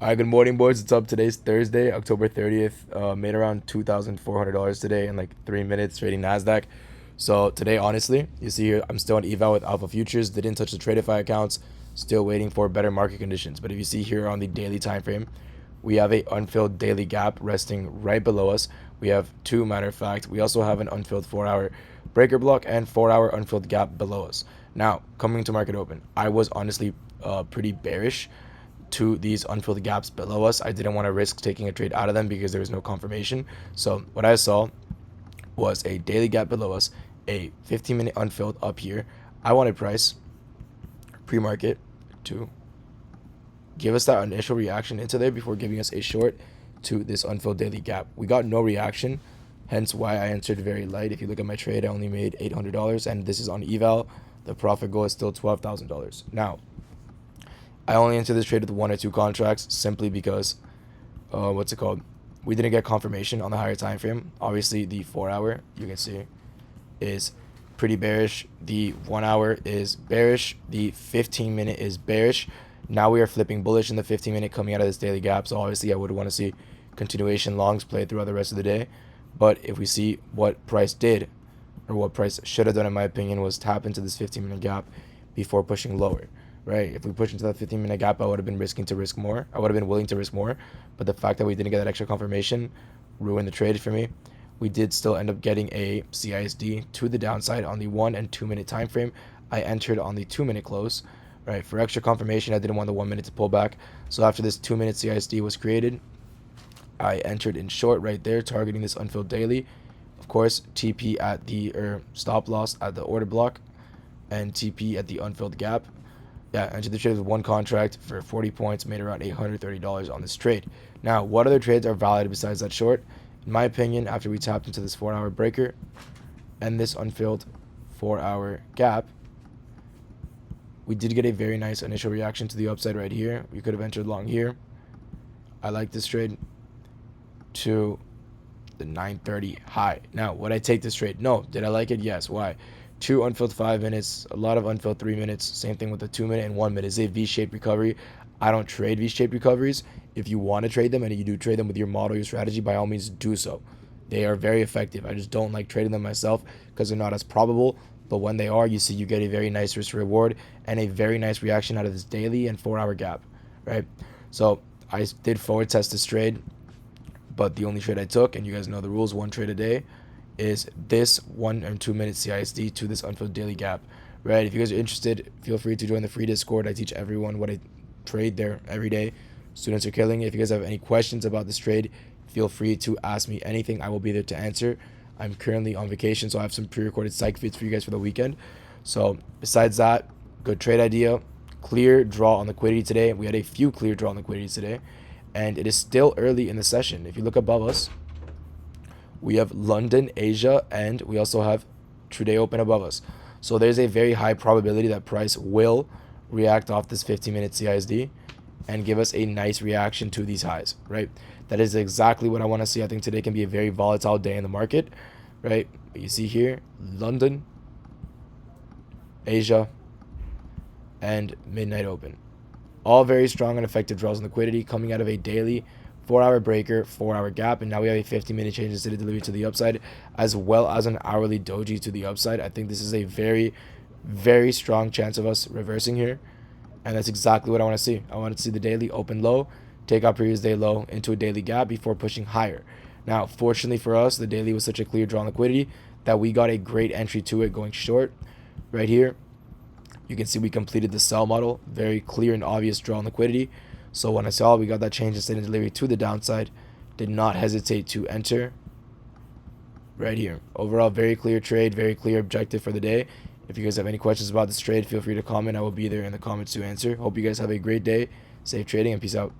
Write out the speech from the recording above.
All right, good morning, boys. What's up? Today's Thursday, October 30th. Made around $2,400 today in like 3 minutes trading Nasdaq. So today, honestly, you see here, I'm still on eval with Alpha Futures. Didn't touch the Tradify accounts. Still waiting for better market conditions. But if you see here on the daily time frame, we have a unfilled daily gap resting right below us. We have two, matter of fact. We also have an unfilled 4-hour breaker block and 4-hour unfilled gap below us. Now, coming to market open, I was honestly pretty bearish to these unfilled gaps below us. I didn't want to risk taking a trade out of them because there was no confirmation. So what I saw was a daily gap below us, a 15-minute unfilled up here. I wanted price pre-market to give us that initial reaction into there before giving us a short to this unfilled daily gap. We got no reaction, hence why I entered very light. If you look at my trade, I only made $800, and this is on eval. The profit goal is still $12,000. Now, I only entered this trade with one or two contracts simply because, we didn't get confirmation on the higher time frame. Obviously, the 4-hour, you can see, is pretty bearish. The 1-hour is bearish. The 15-minute is bearish. Now we are flipping bullish in the 15-minute coming out of this daily gap. So obviously, I would want to see continuation longs play throughout the rest of the day. But if we see what price did, or what price should have done, in my opinion, was tap into this 15-minute gap before pushing lower. Right? If we push into that 15-minute gap, I would have been risking to risk more. I would have been willing to risk more. But the fact that we didn't get that extra confirmation ruined the trade for me. We did still end up getting a CISD to the downside on the 1 and 2 minute time frame. I entered on the 2-minute close. Right? For extra confirmation, I didn't want the 1 minute to pull back. So after this 2-minute CISD was created, I entered in short right there, targeting this unfilled daily. Of course, TP at the stop loss at the order block, and TP at the unfilled gap. Yeah, entered the trade with one contract for 40 points, made around $830 on this trade. Now, what other trades are valid besides that short? In my opinion, after we tapped into this 4-hour breaker and this unfilled 4-hour gap, we did get a very nice initial reaction to the upside right here. We could have entered long here. I like this trade to the 930 high. Now, would I take this trade? No. Did I like it? Yes. Why? Two unfilled 5 minutes, a lot of unfilled 3 minutes. Same thing with the 2-minute and 1 minute. It's a V-shaped recovery. I don't trade V-shaped recoveries. If you want to trade them and you do trade them with your model, your strategy, by all means do so. They are very effective. I just don't like trading them myself because they're not as probable. But when they are, you see you get a very nice risk reward and a very nice reaction out of this daily and 4-hour gap, right? So I did forward test this trade, but the only trade I took, and you guys know the rules, one trade a day, is this 1 and 2 minute CISD to this unfilled daily gap, right? If you guys are interested, feel free to join the free Discord. I teach everyone what I trade there every day. Students are killing it. If you guys have any questions about this trade, feel free to ask me anything. I will be there to answer. I'm currently on vacation, so I have some pre-recorded psych feeds for you guys for the weekend. So besides that, good trade idea. Clear draw on liquidity today. We had a few clear draw on liquidity today, and it is still early in the session. If you look above us, we have London, Asia, and we also have Today Open above us. So there's a very high probability that price will react off this 15-minute CISD and give us a nice reaction to these highs, right? That is exactly what I want to see. I think today can be a very volatile day in the market, right? But you see here, London, Asia, and Midnight Open. All very strong and effective draws on liquidity coming out of a daily 4-hour breaker, 4-hour gap, and now we have a 50-minute change in steady delivery to the upside, as well as an hourly doji to the upside. I think this is a very, very strong chance of us reversing here, and that's exactly what I want to see. I want to see the daily open low, take out previous day low into a daily gap before pushing higher. Now, fortunately for us, the daily was such a clear draw on liquidity that we got a great entry to it going short right here. You can see we completed the sell model, very clear and obvious draw on liquidity. So when I saw we got that change in steady delivery to the downside, did not hesitate to enter right here. Overall, very clear trade, very clear objective for the day. If you guys have any questions about this trade, feel free to comment. I will be there in the comments to answer. Hope you guys have a great day. Safe trading and peace out.